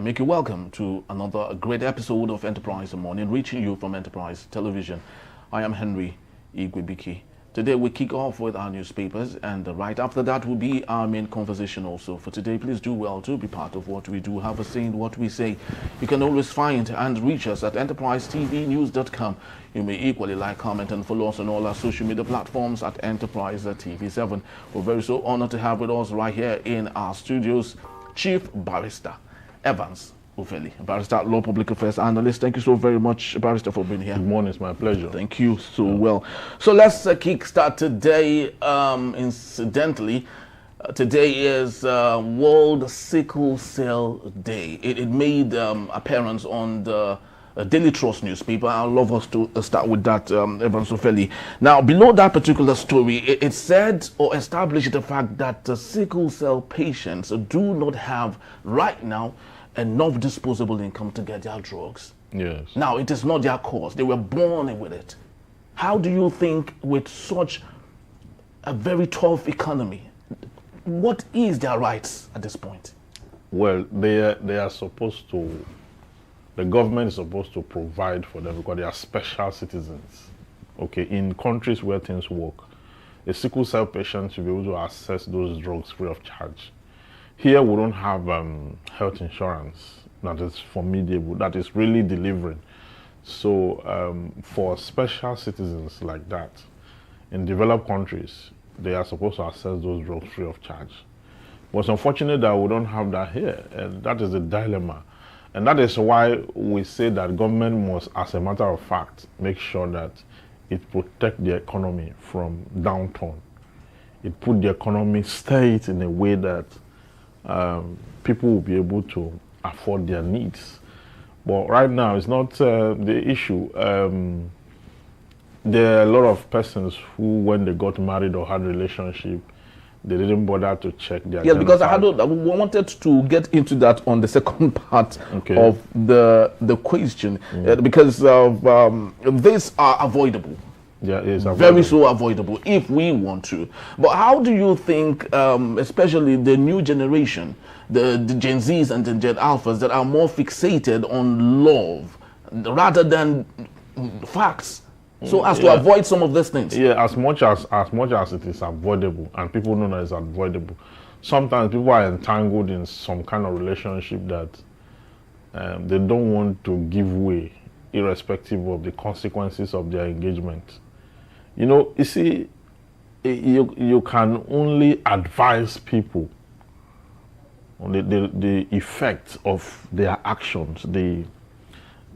make you welcome to another great episode of Enterprise Morning, reaching you from Enterprise Television. I am Henry Igwebiki. Today we kick off with our newspapers, and right after that will be our main conversation also. For today, please do well to be part of what we do, have a say in what we say. You can always find and reach us at enterprisetvnews.com. You may equally like, comment, and follow us on all our social media platforms at Enterprise TV7. We're very so honored to have with us right here in our studios Chief Barrister Evans Ufeli, Barrister, Law Public Affairs Analyst. Thank you so very much, Barrister, for being here. Good morning, it's my pleasure. Thank you so well. So let's kickstart today. Incidentally, today is World Sickle Cell Day. It made appearance on the Daily Trust newspaper. I'd love us to start with that, Evans Ufeli. Now, below that particular story, it said or established the fact that sickle cell patients do not have right now enough disposable income to get their drugs. Yes. Now, it is not their cause. They were born with it. How do you think, with such a very tough economy, what is their rights at this point? Well, they are supposed to, the government is supposed to provide for them because they are special citizens. Okay, in countries where things work, a sickle cell patient should be able to access those drugs free of charge. Here we don't have health insurance that is formidable, that is really delivering. So for special citizens like that, in developed countries, they are supposed to access those drugs free of charge. But it's unfortunate that we don't have that here, and that is the dilemma. And that is why we say that government must, as a matter of fact, make sure that it protects the economy from downturn. It put the economy state in a way that people will be able to afford their needs. But right now, it's not the issue. There are a lot of persons who, when they got married or had a relationship, they didn't bother to check their genocide. Because I wanted to get into that on the second part of the question, because of these are avoidable. Yeah, it's very so avoidable if we want to. But how do you think, especially the new generation, the Gen Zs and the Gen Alphas that are more fixated on love rather than facts, so as to avoid some of these things? Yeah, as much as it is avoidable, and people know that it's avoidable, sometimes people are entangled in some kind of relationship that they don't want to give way, irrespective of the consequences of their engagement. You know, you see, you can only advise people on the effect of their actions, the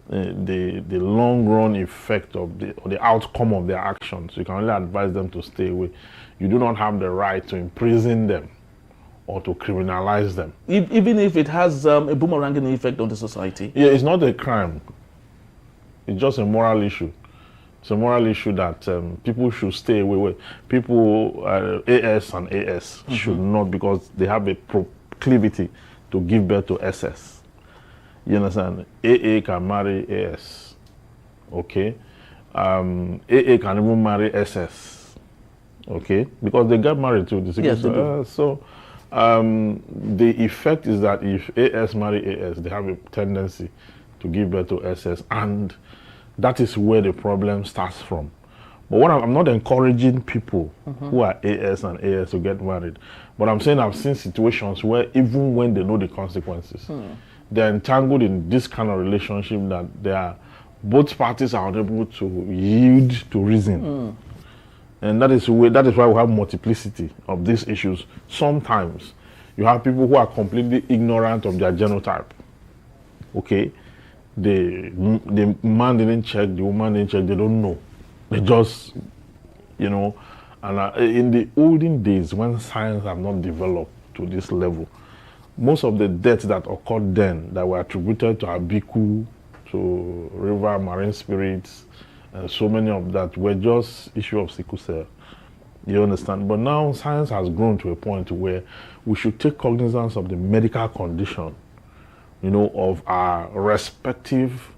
long run effect of the outcome of their actions. You can only advise them to stay away. You do not have the right to imprison them or to criminalize them. Even if it has a boomeranging effect on the society? Yeah, it's not a crime. It's just a moral issue. It's a moral issue that people should stay away with. People, AS and AS, should not, because they have a proclivity to give birth to SS. You understand? AA can marry AS. Okay? AA can even marry SS. Okay? Because they get married too. Yes, they do. So the effect is that if AS marry AS, they have a tendency to give birth to SS, and that is where the problem starts from. But what I'm not encouraging people who are AS and AS to get married, but I'm saying I've seen situations where even when they know the consequences, they're entangled in this kind of relationship that both parties are unable to yield to reason. And that is why we have multiplicity of these issues. Sometimes you have people who are completely ignorant of their genotype. Okay? The man didn't check, the woman didn't check, they don't know. They just, you know, and in the olden days when science have not developed to this level, most of the deaths that occurred then that were attributed to Abiku, to river, marine spirits, and so many of that were just issue of sickle cell. You understand? But now science has grown to a point where we should take cognizance of the medical condition, you know, of our respective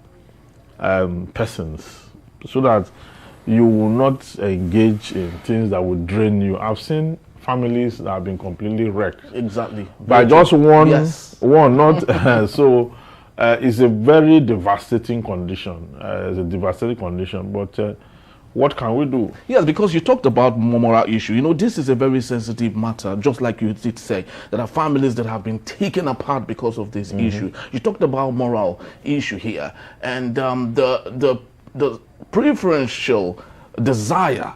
persons, so that you will not engage in things that will drain you. I've seen families that have been completely wrecked. Exactly. By just one, not so It's a very devastating condition. It's a devastating condition, but what can we do? Yes, because you talked about moral issue. You know, this is a very sensitive matter, just like you did say. There are families that have been taken apart because of this issue. You talked about moral issue here, and the preferential desire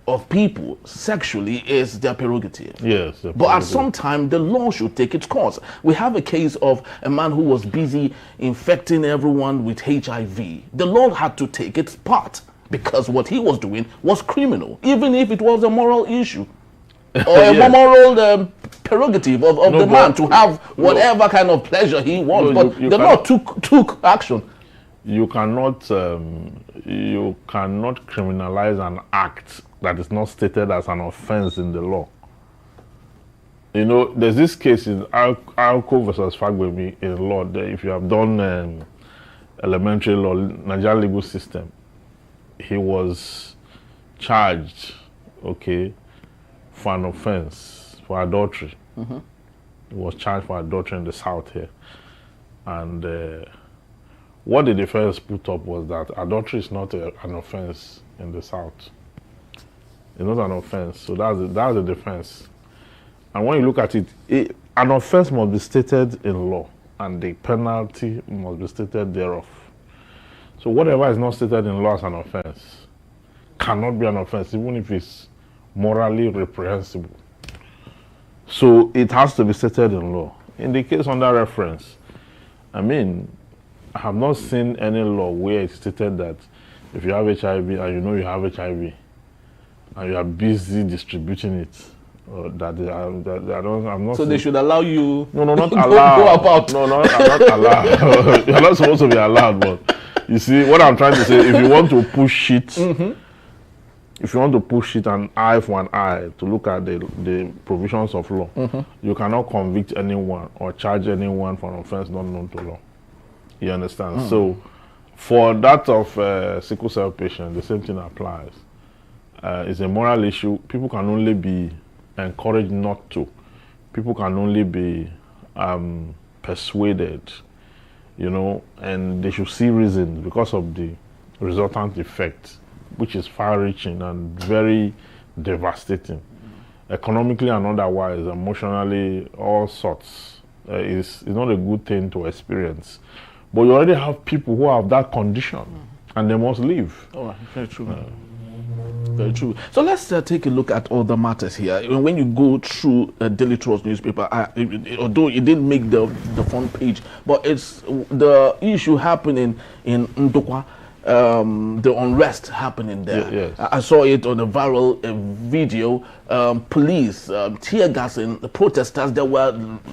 of people sexually is their prerogative. Yes. But at some time, the law should take its course. We have a case of a man who was busy infecting everyone with HIV. The law had to take its part because what he was doing was criminal, even if it was a moral issue or a moral prerogative of the man to have whatever kind of pleasure he wants. But the law took action. You cannot criminalize an act that is not stated as an offense in the law. You know, there's this case in Alco versus Fagbemi in law. If you have done elementary law, Nigerian legal system, he was charged, okay, for an offense, for adultery. He was charged for adultery in the south here. And what the defense put up was that adultery is not an offense in the south. It's not an offense. So that's the defense. And when you look at it, an offense must be stated in law, and the penalty must be stated thereof. So whatever is not stated in law as an offense cannot be an offense, even if it's morally reprehensible. So it has to be stated in law. In the case under reference, I mean, I have not seen any law where it's stated that if you have HIV and you know you have HIV and you are busy distributing it, I'm not. So they should allow you. No, not allow. Go about. No, not allow. You're not supposed to be allowed, but you see what I'm trying to say. If you want to push it, if you want to push it an eye for an eye to look at the provisions of law, you cannot convict anyone or charge anyone for an offense not known to law. You understand? So, for that of sickle cell patient, the same thing applies. It's a moral issue. People can only be encouraged not to. People can only be persuaded, you know, and they should see reasons because of the resultant effect, which is far-reaching and very devastating, economically and otherwise, emotionally, all sorts. It's not a good thing to experience. But you already have people who have that condition, and they must leave. Oh, very true. Very true. So let's take a look at other matters here. When you go through Daily Trust newspaper, although it didn't make the front page, but it's the issue happening in Ndokwa, the unrest happening there. Yes. I saw it on a viral video. Police tear gassing the protesters that were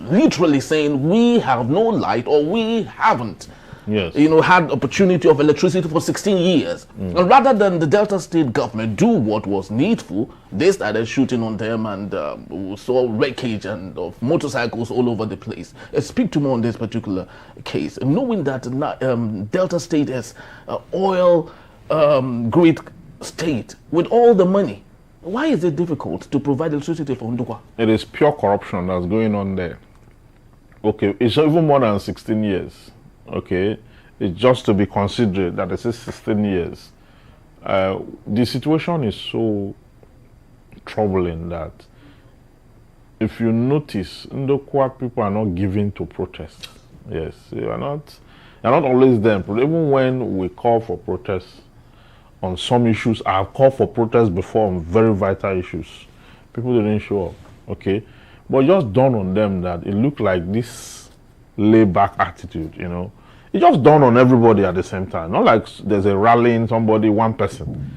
literally saying, "We have no light," or "We haven't." Yes. You know, had opportunity of electricity for 16 years. And rather than the Delta State government do what was needful, they started shooting on them, and we saw wreckage and of motorcycles all over the place. Speak to me on this particular case. Knowing that Delta State is oil great state with all the money, why is it difficult to provide electricity for Ndukwa? It is pure corruption that's going on there. Okay, it's even more than 16 years. Okay, it's just to be considered that it's 16 years. The situation is so troubling that if you notice, Ndokwa people are not giving to protest. Yes, they're not always there. Even when we call for protests on some issues, I've called for protests before on very vital issues. People didn't show up. Okay, but just dawned on them that it looked like this laid-back attitude, you know. It just dawned on everybody at the same time. Not like there's a rallying somebody, one person.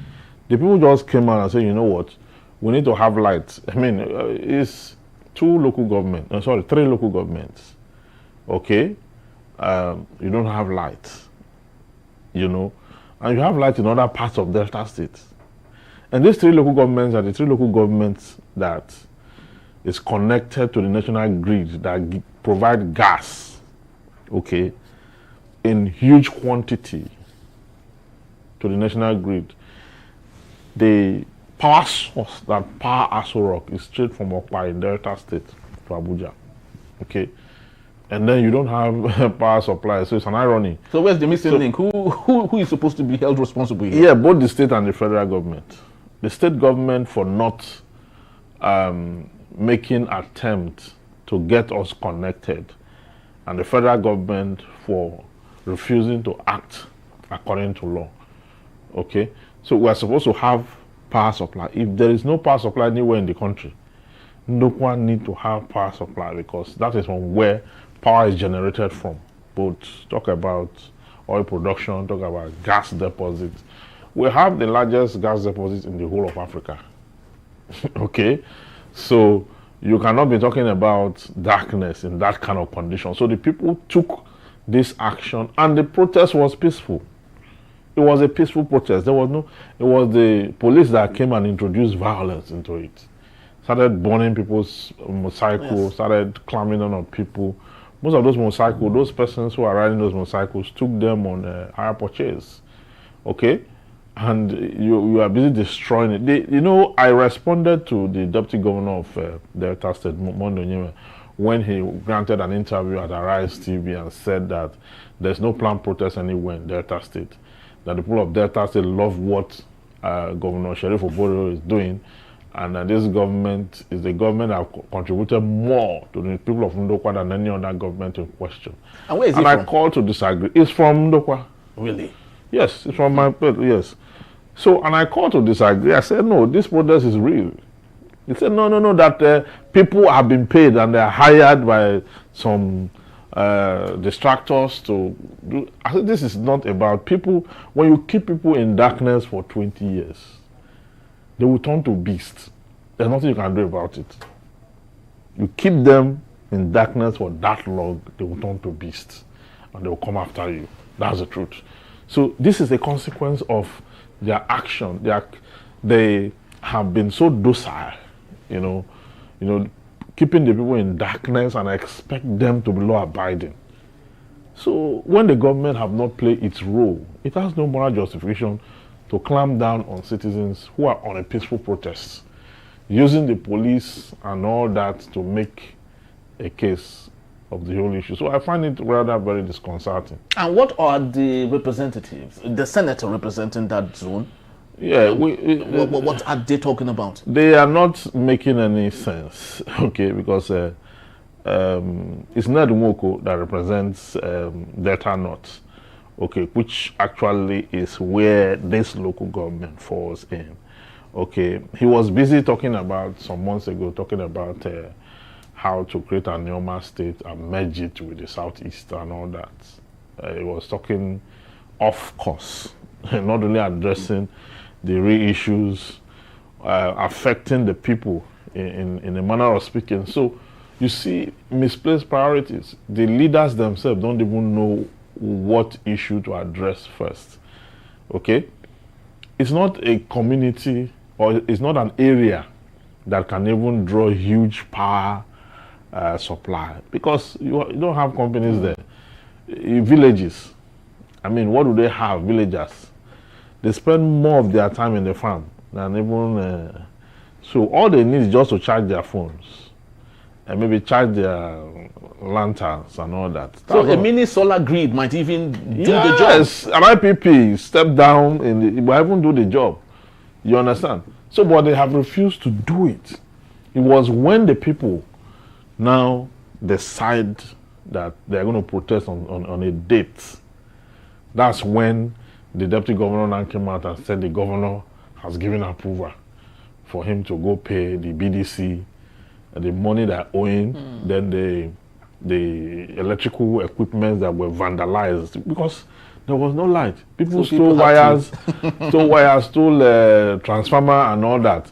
The people just came out and said, you know what, we need to have lights. I mean, it's three local governments. Okay, you don't have lights, you know, and you have lights in other parts of Delta State. And these three local governments are the three local governments that is connected to the national grid that provide gas, okay, in huge quantity to the national grid. The power source that power Aso Rock is straight from Okpa in Delta State to Abuja. Okay, and then you don't have power supply. So it's an irony. So where's the missing link? Who is supposed to be held responsible here? Yeah, both the state and the federal government. The state government for not making attempt to get us connected, and the federal government for refusing to act according to law. Okay, so we're supposed to have power supply. If there is no power supply anywhere in the country, no one need to have power supply, because that is from where power is generated from. Both talk about oil production, talk about gas deposits. We have the largest gas deposits in the whole of Africa. Okay, so you cannot be talking about darkness in that kind of condition. So the people took this action, and the protest was peaceful. It was a peaceful protest. There was no, it was the police that came and introduced violence into it. Started burning people's motorcycles, yes. Started climbing on people. Most of those motorcycles, those persons who are riding those motorcycles took them on hire purchase. Okay? And you are busy destroying it. I responded to the deputy governor of Delta State, Mondo, when he granted an interview at Arise TV and said that there's no planned protest anywhere in Delta State. That the people of Delta State love what Governor Sheriff Obodo is doing, and that this government is the government that contributed more to the people of Ndokwa than any other government in question. And where is it from? I called to disagree. It's from Ndokwa. Really? Yes, it's from my place, yes. So, and I called to disagree. I said, no, this protest is real. He said, no, that people have been paid and they're hired by some distractors to do. I said, this is not about people. When you keep people in darkness for 20 years, they will turn to beasts. There's nothing you can do about it. You keep them in darkness for that long, they will turn to beasts and they will come after you. That's the truth. So this is a consequence of their action. They have been so docile, keeping the people in darkness, and I expect them to be law-abiding. So when the government have not played its role, it has no moral justification to clamp down on citizens who are on a peaceful protest, using the police and all that to make a case of the whole issue. So I find it rather very disconcerting. And what are the representatives, the senator representing that zone? Yeah, what are they talking about? They are not making any sense, okay, because it's not Nwoko that represents Delta North, okay, which actually is where this local government falls in. Okay, he was busy talking about, some months ago, talking about how to create a Neoma state and merge it with the Southeast and all that. He was talking off course, not really addressing the real issues affecting the people in a manner of speaking. So you see misplaced priorities. The leaders themselves don't even know what issue to address first. Okay? It's not a community, or it's not an area that can even draw huge power supply, because you don't have companies there. Villages, I mean, what do they have? Villagers. They spend more of their time in the farm than even... so all they need is just to charge their phones and maybe charge their lanterns and all that. So a mini solar grid might even do the job. Yes, an IPP step down and it will even do the job. You understand? So, but they have refused to do it. It was when the people now decide that they're going to protest on a date. That's when the deputy governor now came out and said the governor has given approval for him to go pay the BDC the money they're owing, then the electrical equipment that were vandalized, because there was no light. People stole wires, stole transformer and all that.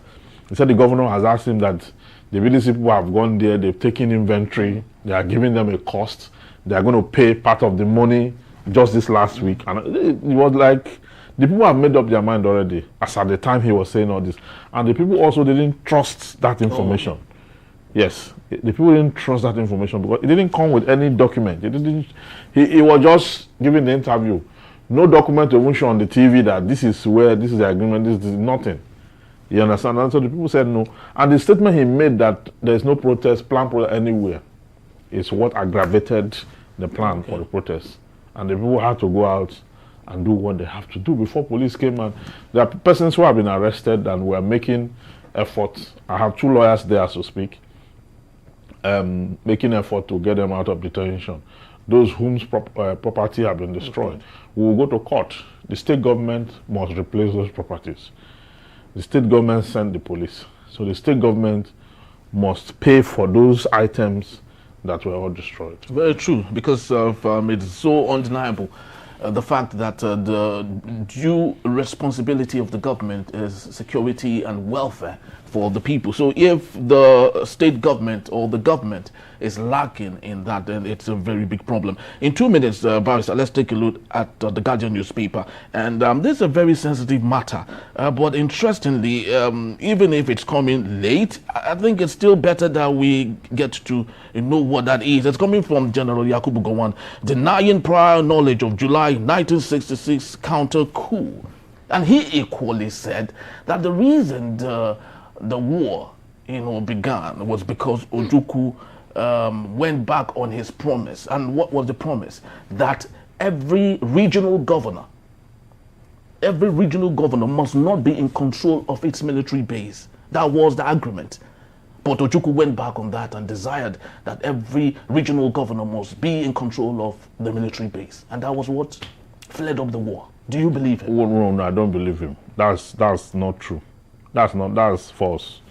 He said the governor has asked him that the BDC people have gone there, they've taken inventory, they are giving them a cost, they are going to pay part of the money just this last week. And it was like the people have made up their mind already, as at the time he was saying all this. And the people also didn't trust that information. Oh. Yes, the people didn't trust that information because it didn't come with any document. He was just giving the interview. No document to even show on the TV that this is the agreement, this is nothing. You understand? And so the people said no. And the statement he made that there is no planned protest anywhere. is what aggravated the plan for the protests. And the people had to go out and do what they have to do before police came. And there are persons who have been arrested and were making efforts. I have 2 lawyers there, so to speak, making effort to get them out of detention. Those whose property have been destroyed. We will go to court. The state government must replace those properties. The state government sent the police. So the state government must pay for those items that were all destroyed. Very true, because of, it's so undeniable the fact that the due responsibility of the government is security and welfare for the people. So if the state government or the government is lacking in that, then it's a very big problem. In 2 minutes, Barrister, let's take a look at the Guardian newspaper. And this is a very sensitive matter. But interestingly, even if it's coming late, I think it's still better that we get to know what that is. It's coming from General Yakubu Gowon, denying prior knowledge of July 1966 counter coup. And he equally said that the reason the war, began was because Ojukwu went back on his promise. And what was the promise? That every regional governor must not be in control of its military base. That was the agreement. But Ojukwu went back on that and desired that every regional governor must be in control of the military base. And that was what fled up the war. Do you believe him? No, I don't believe him. That's not true. That's false.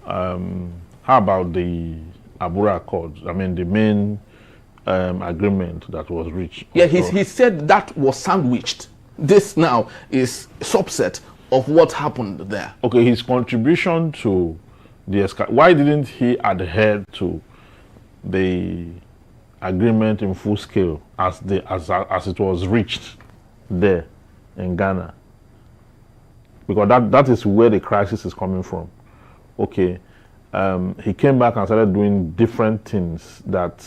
How about the Abura Accords? I mean, the main agreement that was reached. Yeah, he said that was sandwiched. This now is a subset of what happened there. Okay, his contribution to the why didn't he adhere to the agreement in full scale as it was reached there in Ghana? Because that is where the crisis is coming from. Okay, he came back and started doing different things that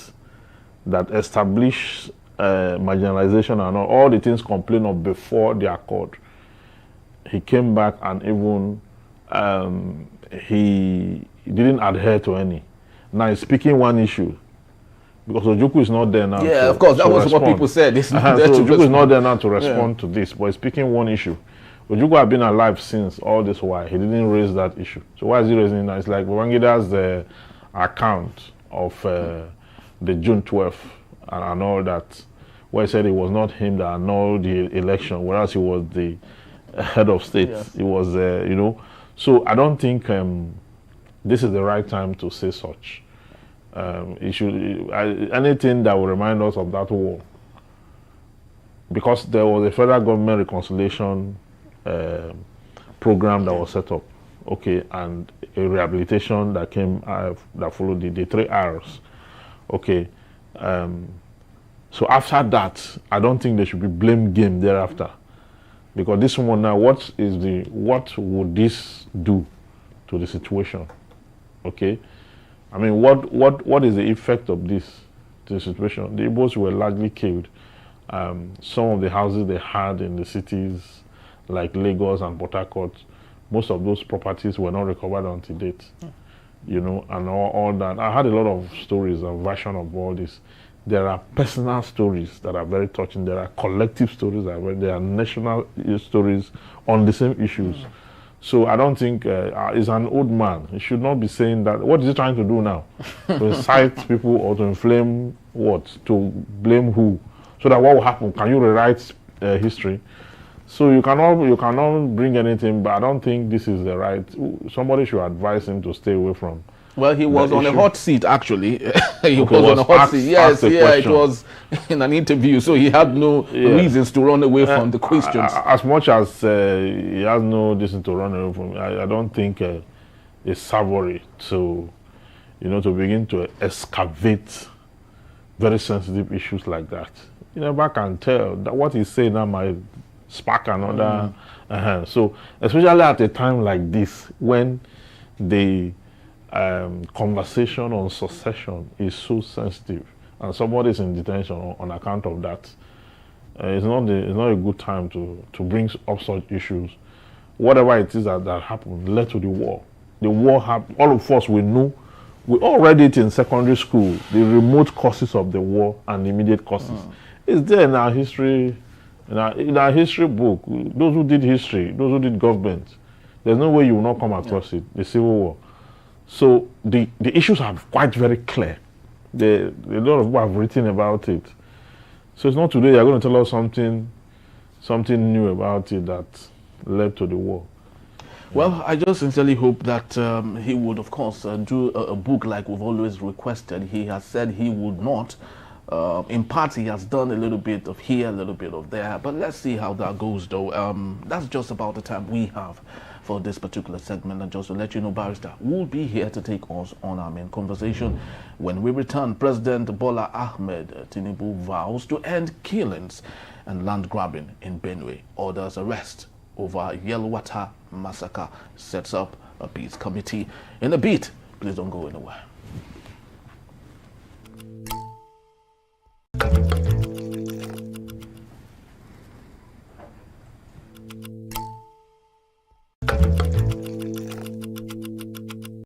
establish marginalization and all the things complained of before the accord. He came back and even he didn't adhere to any. Now he's speaking one issue because Ojukwu is not there now. Yeah, of course, that was what people said. So Ojukwu is not there now to respond to this, but he's speaking one issue. Ojukwu had been alive since all this while. He didn't raise that issue. So why is he raising it now? It's like Babangida's account of the June 12th and all that, where he said it was not him that annulled the election, whereas he was the head of state. Yes. It was, So I don't think this is the right time to say such. Anything that will remind us of that war, because there was a federal government reconciliation program that was set up, okay, and a rehabilitation that came that followed the 3 R's, okay. So after that, I don't think there should be blame game thereafter, because this one now, what would this do to the situation? Okay, I mean, what is the effect of this to the situation? The Igbos were largely killed. Some of the houses they had in the cities, like Lagos and Port Harcourt, most of those properties were not recovered until date. And all that. I had a lot of stories, a version of all this. There are personal stories that are very touching. There are collective stories. There are national stories on the same issues. So I don't think he's an old man. He should not be saying that. What is he trying to do now? To incite people or to inflame what? To blame who? So that what will happen? Can you rewrite history? So you cannot bring anything, but I don't think this is the right. Somebody should advise him to stay away from. Well, he was on a hot seat, actually. He was on a hot seat. Yes, it was in an interview, so he had no reasons to run away from the questions. As much as he has no reason to run away from, I don't think it's savory to begin to excavate very sensitive issues like that. You never can tell that what he's saying now might spark another. So especially at a time like this, when the conversation on succession is so sensitive and somebody is in detention on account of that, it's not a good time to bring up such issues. Whatever it is that happened led to the war. The war happened. All of us, we We all read it in secondary school, the remote causes of the war and immediate causes. It's there in our history, in our history book. Those who did history, those who did government, there's no way you will not come across it, the Civil War. So the issues are quite very clear. A lot of people have written about it. So it's not today you're going to tell us something new about it that led to the war. Well, I just sincerely hope that he would, of course, do a book like we've always requested. He has said he would not. In part, he has done a little bit of here, a little bit of there. But let's see how that goes, though. That's just about the time we have for this particular segment. And just to let you know, Barrister will be here to take us on our main conversation. When we return, President Bola Ahmed Tinubu vows to end killings and land grabbing in Benue. Orders arrest over Yelwata massacre, sets up a peace committee. In a bit, please don't go anywhere.